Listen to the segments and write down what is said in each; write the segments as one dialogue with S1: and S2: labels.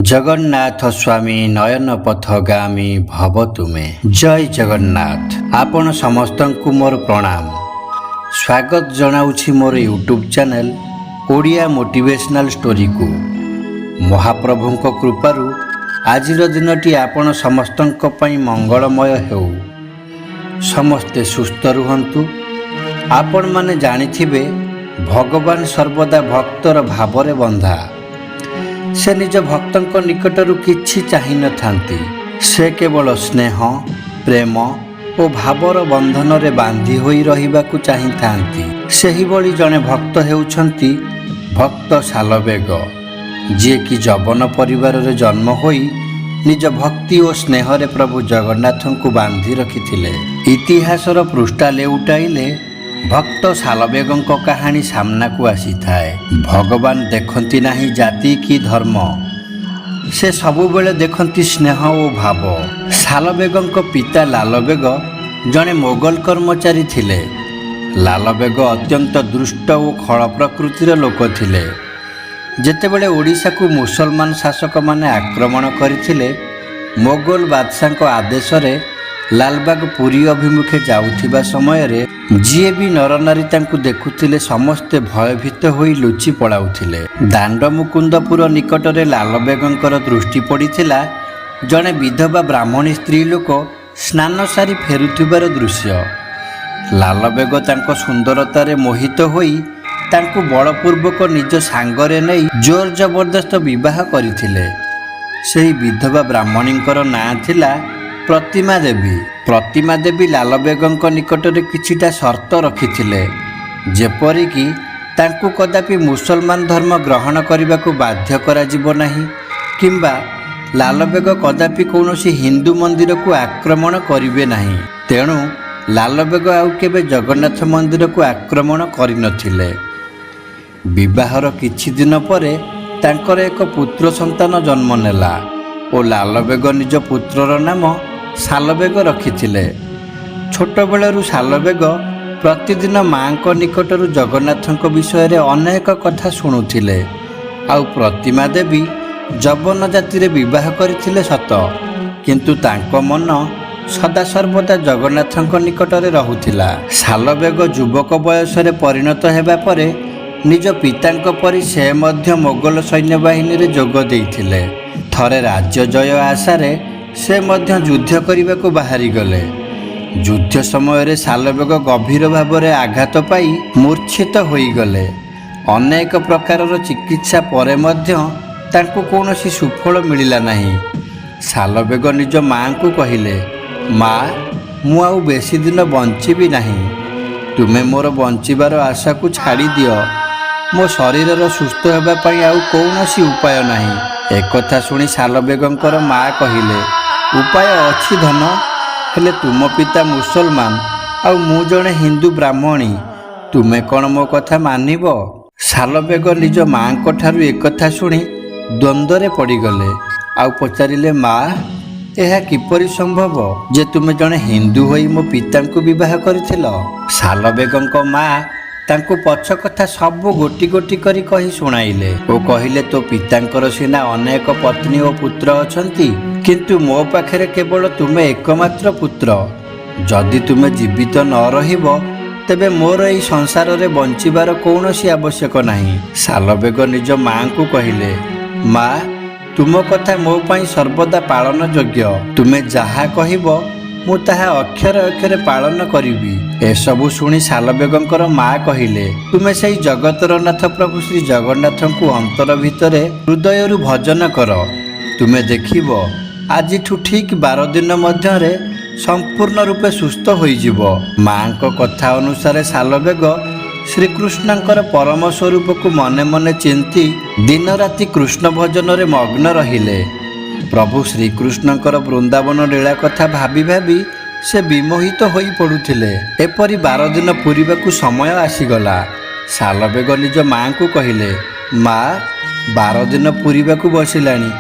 S1: जगन्नाथ स्वामी नयन पथगामी भव तुमे। जय जगन्नाथ। आपण समस्त को मोर प्रणाम। स्वागत जनाउछि मोर YouTube channel Odia motivational story को। महाप्रभुंक कृपारु आजिर दिनटी आपण समस्तंक पई मंगलमय हेउ। समस्ते सुस्थ रुहंतु। आपण माने जानिथिबे भगवान सर्वदा भक्तर भावरे बंधा। से निज भक्तों निकटरू किछि चाहि न थांती। से केवल स्नेह प्रेम और भावर बंधन रे बांधी होई रहिबाकु चाहि थांती। सेही बळी जने भक्त हेउछंती भक्त सालवेग, जे कि जवन परिवार रे जन्म होई निज भक्ति और स्नेह रे प्रभु जगन्नाथ को बांधी रखिथिले। इतिहासर पृष्ठा लेउटाइले भक्त सालवेगों कहानी सामना को आसी थाए। भगवान देखती नहीं जाति की धर्म, से सबुबेले देखती स्नेह और भाव। सालवेगों पिता लालबेग जड़े मोगल कर्मचारी थिले। लालबेग अत्यंत दुष्ट और खल प्रकृतिर लोक थिले। जेतेबेले ओडिशा को मुसलमान शासक माने आक्रमण करथिले, मोगल बादशाह आदेश रे लालबाग पुरी अभिमुखे जाउथिबा समय रे जिए भी नरनारी तांकु देखुथिले समस्ते भयभीत होई लुचि पड़ाउथिले। दांड मुकुंदपुर निकट रे लालबेगंकर दृष्टि पड़िथिला जने विधवा ब्राह्मणी स्त्री लोक स्नान सारी फेरुथिबार दृश्य। लालबेग तांको सुंदरता रे मोहित होई तांकु बलपूर्वक निज सांगरे नहीं जोर जबरदस्त विवाह करिथिले। सेही विधवा ब्राह्मणींकर नाँ थिला प्रतिमा देवी। प्रतिमा देवी लालबेगों निकट में किछिटा शर्त रखिथिले, जेपरिकी तांकु कदापि मुसलमान धर्म ग्रहण करने को बाध्य करा जिवो नाही, किंबा लालबेग कदापि कौनसी हिंदू मंदिर को आक्रमण करिवे नाही। तेणु लालबेग आउ केबे जगन्नाथ मंदिर को आक्रमण करिनथिले। विवाहर किछि दिन परे तांकर एक पुत्र संतान जन्म नेला और लालबेग निज पुत्रर नाम सालबेग रखिथिले। छोट बेलू सालबेग प्रतिदिन माँ को निकटरू जगन्नाथ विषय रे अनेक कथा शुणुथिले। आउ प्रतिमा देवी जवन जाति रे विवाह करथिले सत, किंतु तांको मन सदा सर्वदा जगन्नाथ निकट रे रहुथिला। सालबेग युवक बयस रे परिणत हेबा परे निज पितांक परि से मध्य मोगल सैन्य बाहिनी रे जोग देइथिले। थरे राज्य जय आशारे से मध्य युद्ध करने को बाहरी गले। युद्ध समय रे सालबेग गभीर भाव में आघात पाई मूर्छित होई गले। अनेक प्रकार चिकित्सा परे मध्य तांको कौनसी सुफल मिलिला नहीं। सालबेग निज माँ को कहिले, माँ मु आउ बेसी दिन बंचिबी नहीं, तुमे मोर बंचिबार आशा को छाड़ी दियो। मो शरीर सुस्थ होबा पई आउ कौनसी उपाय नहीं। एक कथा सुनी सालबेगंकर माँ कहिले, उपाय अच्छी धन, हेले तुम पिता मुसलमान आउ मु जणे हिंदू ब्राह्मणी, तुमे कौन मो कथा मानिब। सालबेग निज माँ को ठारू एक कथा शुणी द्वंद्वरे पड़गले। आउ पचारिले, माँ यह किपरि संभव जे तुमे जणे हिंदू होई मो पिता को विवाह करथिल। सालबेगंक माँ तांको पछ कथा सब गोटी गोटी करी कही सुनाइले ओ कहिले, तो पितांकर सिना अनेक पत्नी और पुत्र अछंती, किंतु मो पाखरे केवल तुमे एकमात्र पुत्र। जदि तुमे जीवित न रहिबो तेबे मोर एई संसार रे बंचिबार कौनसी आवश्यक नहीं। सालबेग निज माँ को कहिले, माँ तुम कथा मो पई सर्वदा पालन योग्य, तुमे जहा कहिबो मु ताहा अक्षर अक्षर पालन करिबी। एसबु शुणी सालबेगंकर माँ कहिले, तुमे सेई जगतर नाथ प्रभु श्री जगन्नाथ को अंतर भितरे हृदयरु भजन कर, तुमे देखिबो आजिठु ठीक 12 दिन मध्यरे संपूर्ण रूपे सुस्थ होइजिबो। माँ को कथा अनुसार सालबेग श्रीकृष्णंकर परम स्वरूप को मने मने चिंती दिन राति कृष्ण भजन रे मग्न रहिले। प्रभु श्रीकृष्णंकर वृंदावन लीला कथा भाबी भाबी से विमोहित होई पड़ुथिले। एपरी 12 दिन पूरिबाकू समय आसीगला। सालबेग निज माँ को कहिले, माँ 12 दिन पूरिबाकू बसिलानी,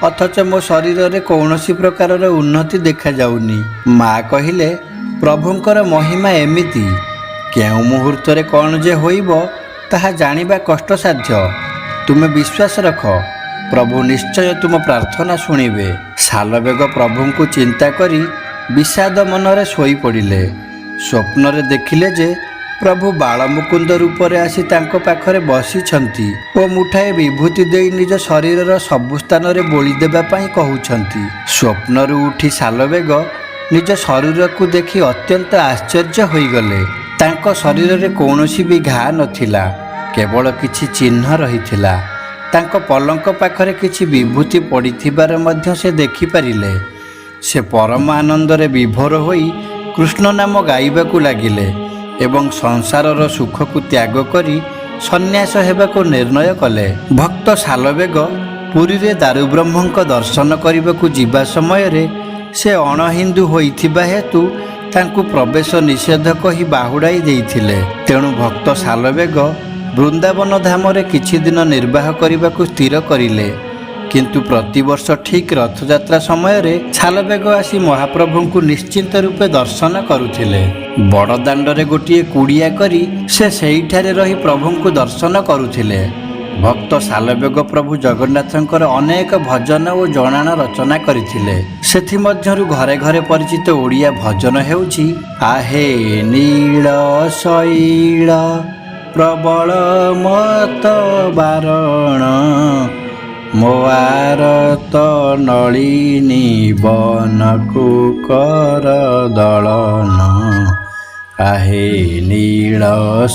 S1: ଅଥଚ ମୋ ଶରୀରରେ କୌଣସି ପ୍ରକାରର ଉନ୍ନତି ଦେଖାଯାଉନି। ମା କହିଲେ, ପ୍ରଭୁଙ୍କର ମହିମା ଏମିତି, କେଉଁ ମୁହୂର୍ତ୍ତରେ କ'ଣ ଯେ ହୋଇବ ତାହା ଜାଣିବା କଷ୍ଟସାଧ୍ୟ। ତୁମେ ବିଶ୍ୱାସ ରଖ, ପ୍ରଭୁ ନିଶ୍ଚୟ ତୁମ ପ୍ରାର୍ଥନା ଶୁଣିବେ। ସାଲବେଗ ପ୍ରଭୁଙ୍କୁ ଚିନ୍ତା କରି ବିଷାଦ ମନରେ ଶୋଇପଡ଼ିଲେ। ସ୍ୱପ୍ନରେ ଦେଖିଲେ ଯେ ପ୍ରଭୁ ବାଳମୁକୁନ୍ଦ ରୂପରେ ଆସି ତାଙ୍କ ପାଖରେ ବସିଛନ୍ତି ଓ ମୁଠାଏ ବିଭୂତି ଦେଇ ନିଜ ଶରୀରର ସବୁ ସ୍ଥାନରେ ବୋଳି ଦେବା ପାଇଁ କହୁଛନ୍ତି। ସ୍ୱପ୍ନରୁ ଉଠି ସାଲବେଗ ନିଜ ଶରୀରକୁ ଦେଖି ଅତ୍ୟନ୍ତ ଆଶ୍ଚର୍ଯ୍ୟ ହୋଇଗଲେ। ତାଙ୍କ ଶରୀରରେ କୌଣସି ବି ଘା ନଥିଲା, କେବଳ କିଛି ଚିହ୍ନ ରହିଥିଲା। ତାଙ୍କ ପଲଙ୍କ ପାଖରେ କିଛି ବିଭୂତି ପଡ଼ିଥିବାର ମଧ୍ୟ ସେ ଦେଖିପାରିଲେ। ସେ ପରମ ଆନନ୍ଦରେ ବିଭୋର ହୋଇ କୃଷ୍ଣ ନାମ ଗାଇବାକୁ ଲାଗିଲେ ଏବଂ ସଂସାରର ସୁଖକୁ ତ୍ୟାଗ କରି ସନ୍ନ୍ୟାସ ହେବାକୁ ନିର୍ଣ୍ଣୟ କଲେ। ଭକ୍ତ ସାଲବେଗ ପୁରୀରେ ଦାରୁବ୍ରହ୍ମଙ୍କ ଦର୍ଶନ କରିବାକୁ ଯିବା ସମୟରେ ସେ ଅଣହିନ୍ଦୁ ହୋଇଥିବା ହେତୁ ତାଙ୍କୁ ପ୍ରବେଶ ନିଷେଧ କହି ବାହୁଡ଼ାଇ ଦେଇଥିଲେ। ତେଣୁ ଭକ୍ତ ସାଲବେଗ ବୃନ୍ଦାବନ ଧାମରେ କିଛି ଦିନ ନିର୍ବାହ କରିବାକୁ ସ୍ଥିର କରିଲେ। କିନ୍ତୁ ପ୍ରତିବର୍ଷ ଠିକ୍ ରଥଯାତ୍ରା ସମୟରେ ସାଲବେଗ ଆସି ମହାପ୍ରଭୁଙ୍କୁ ନିଶ୍ଚିନ୍ତ ରୂପେ ଦର୍ଶନ କରୁଥିଲେ। ବଡ଼ଦାଣ୍ଡରେ ଗୋଟିଏ କୁଡ଼ିଆ କରି ସେ ସେଇଠାରେ ରହି ପ୍ରଭୁଙ୍କୁ ଦର୍ଶନ କରୁଥିଲେ। ଭକ୍ତ ସାଲବେଗ ପ୍ରଭୁ ଜଗନ୍ନାଥଙ୍କର ଅନେକ ଭଜନ ଓ ଜଣାଣ ରଚନା କରିଥିଲେ। ସେଥିମଧ୍ୟରୁ ଘରେ ଘରେ ପରିଚିତ ଓଡ଼ିଆ ଭଜନ ହେଉଛି ଆହେ ନୀଳ ଶୈଳ ପ୍ରବଳ ମତ ବାରଣ ମୋ ଆରତ ନଳିନୀ ବନକୁ କର ଦଳନ ଆହେ ନୀଳ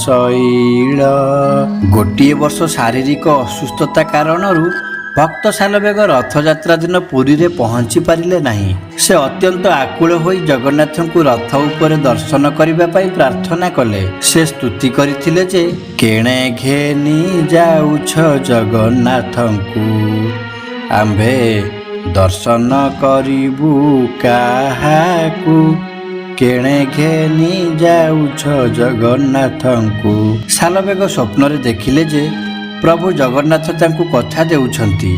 S1: ଶୈଳ। ଗୋଟିଏ ବର୍ଷ ଶାରୀରିକ ଅସୁସ୍ଥତା କାରଣରୁ ଭକ୍ତ ସାଲବେଗ ରଥଯାତ୍ରା ଦିନ ପୁରୀରେ ପହଞ୍ଚି ପାରିଲେ ନାହିଁ। ସେ ଅତ୍ୟନ୍ତ ଆକୁଳ ହୋଇ ଜଗନ୍ନାଥଙ୍କୁ ରଥ ଉପରେ ଦର୍ଶନ କରିବା ପାଇଁ ପ୍ରାର୍ଥନା କଲେ। ସେ ସ୍ତୁତି କରିଥିଲେ ଯେ କେଣେ ଘେନି ଯାଉଛ ଜଗନ୍ନାଥଙ୍କୁ, ଆମ୍ଭେ ଦର୍ଶନ କରିବୁ କାହାକୁ, କେଣେ ଘେନି ଯାଉଛ ଜଗନ୍ନାଥଙ୍କୁ। ସାଲବେଗ ସ୍ୱପ୍ନରେ ଦେଖିଲେ ଯେ ପ୍ରଭୁ ଜଗନ୍ନାଥ ତାଙ୍କୁ କଥା ଦେଉଛନ୍ତି,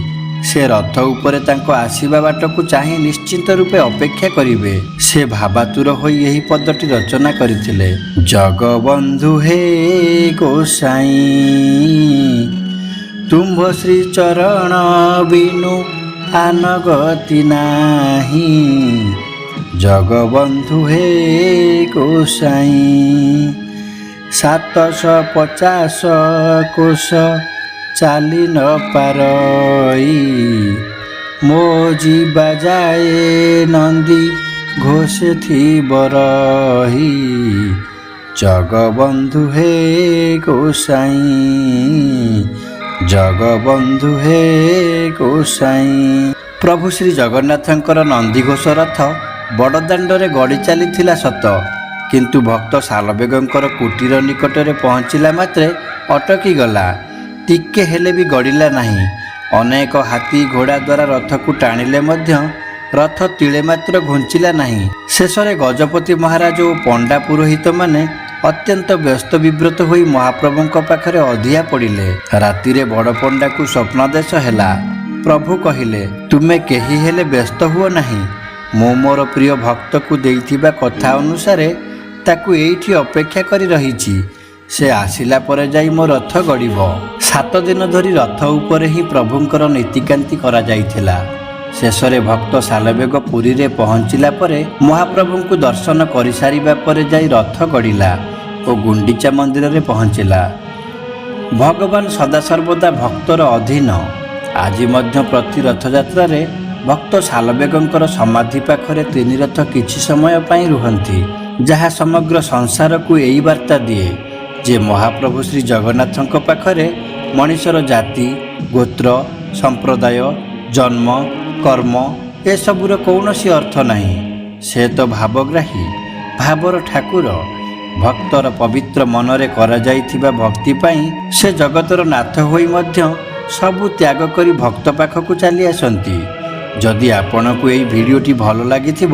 S1: ସେ ରଥ ଉପରେ ତାଙ୍କ ଆସିବା ବାଟକୁ ଚାହିଁ ନିଶ୍ଚିନ୍ତ ରୂପେ ଅପେକ୍ଷା କରିବେ। ସେ ଭାବାତୁର ହୋଇ ଏହି ପଦଟି ରଚନା କରିଥିଲେ। ଜଗବନ୍ଧୁ ହେ ଗୋସାଇଁ ତୁମ୍ଭ ଶ୍ରୀ ଚରଣ ବିନୁ ଆନଗତି ନାହିଁ, ଜଗବନ୍ଧୁ ହେ ଗୋସାଇଁ 750 କୋଶ ଚାଲି ନ ପାରଇ, ମୋ ଯିବା ଯାଏ ନନ୍ଦୀ ଘୋଷେ ଥିବ ରହି, ଜଗବନ୍ଧୁ ହେ ଗୋସାଇଁ, ଜଗବନ୍ଧୁ ହେ ଗୋସାଇଁ। ପ୍ରଭୁ ଶ୍ରୀ ଜଗନ୍ନାଥଙ୍କର ନନ୍ଦିଘୋଷ ରଥ ବଡ଼ଦାଣ୍ଡରେ ଗଡ଼ି ଚାଲିଥିଲା ସତ, କିନ୍ତୁ ଭକ୍ତ ସାଲବେଗଙ୍କର କୁଟୀର ନିକଟରେ ପହଞ୍ଚିଲା ମାତ୍ରେ ଅଟକିଗଲା। ଟିକେ ହେଲେ ବି ଗଡ଼ିଲା ନାହିଁ। ଅନେକ ହାତୀ ଘୋଡ଼ା ଦ୍ୱାରା ରଥକୁ ଟାଣିଲେ ମଧ୍ୟ ରଥ ତିଳେ ମାତ୍ର ଘୁଞ୍ଚିଲା ନାହିଁ। ଶେଷରେ ଗଜପତି ମହାରାଜ ଓ ପଣ୍ଡା ପୁରୋହିତମାନେ ଅତ୍ୟନ୍ତ ବ୍ୟସ୍ତ ବିବ୍ରତ ହୋଇ ମହାପ୍ରଭୁଙ୍କ ପାଖରେ ଅଧିଆ ପଡ଼ିଲେ। ରାତିରେ ବଡ଼ ପଣ୍ଡାକୁ ସ୍ୱପ୍ନାଦେଶ ହେଲା। ପ୍ରଭୁ କହିଲେ, ତୁମେ କେହି ହେଲେ ବ୍ୟସ୍ତ ହୁଅ ନାହିଁ। ମୁଁ ମୋର ପ୍ରିୟ ଭକ୍ତକୁ ଦେଇଥିବା କଥା ଅନୁସାରେ ତାକୁ ଏଇଠି ଅପେକ୍ଷା କରି ରହିଛି। ସେ ଆସିଲା ପରେ ଯାଇ ମୋ ରଥ ଗଡ଼ିବ। 7 ଦିନ ଧରି ରଥ ଉପରେ ହିଁ ପ୍ରଭୁଙ୍କର ନୀତିକାନ୍ତି କରାଯାଇଥିଲା। ଶେଷରେ ଭକ୍ତ ସାଲବେଗ ପୁରୀରେ ପହଞ୍ଚିଲା ପରେ ମହାପ୍ରଭୁଙ୍କୁ ଦର୍ଶନ କରିସାରିବା ପରେ ଯାଇ ରଥ ଗଡ଼ିଲା ଓ ଗୁଣ୍ଡିଚା ମନ୍ଦିରରେ ପହଞ୍ଚିଲା। ଭଗବାନ ସଦାସର୍ବଦା ଭକ୍ତର ଅଧୀନ। ଆଜି ମଧ୍ୟ ପ୍ରତି ରଥଯାତ୍ରାରେ ଭକ୍ତ ସାଲବେଗଙ୍କର ସମାଧି ପାଖରେ 3 ରଥ କିଛି ସମୟ ପାଇଁ ରୁହନ୍ତି, ଯାହା ସମଗ୍ର ସଂସାରକୁ ଏହି ବାର୍ତ୍ତା ଦିଏ ଯେ ମହାପ୍ରଭୁ ଶ୍ରୀ ଜଗନ୍ନାଥଙ୍କ ପାଖରେ ମଣିଷର ଜାତି, ଗୋତ୍ର, ସମ୍ପ୍ରଦାୟ, ଜନ୍ମ, କର୍ମ ଏସବୁର କୌଣସି ଅର୍ଥ ନାହିଁ। ସେ ତ ଭାବଗ୍ରାହୀ, ଭାବର ଠାକୁର। ଭକ୍ତର ପବିତ୍ର ମନରେ କରାଯାଇଥିବା ଭକ୍ତି ପାଇଁ ସେ ଜଗତର ନାଥ ହୋଇ ମଧ୍ୟ ସବୁ ତ୍ୟାଗ କରି ଭକ୍ତ ପାଖକୁ ଚାଲି ଆସନ୍ତି। ଯଦି ଆପଣଙ୍କୁ ଏହି ଭିଡ଼ିଓଟି ଭଲ ଲାଗିଥିବ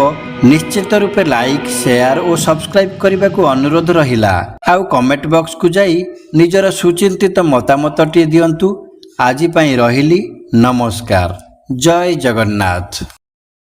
S1: ନିଶ୍ଚିତ ରୂପେ ଲାଇକ୍, ସେୟାର ଓ ସବସ୍କ୍ରାଇବ୍ କରିବାକୁ ଅନୁରୋଧ ରହିଲା। ଆଉ କମେଣ୍ଟ ବକ୍ସକୁ ଯାଇ ନିଜର ସୁଚିନ୍ତିତ ମତାମତଟିଏ ଦିଅନ୍ତୁ। ଆଜି ପାଇଁ ରହିଲି, ନମସ୍କାର। ଜୟ ଜଗନ୍ନାଥ।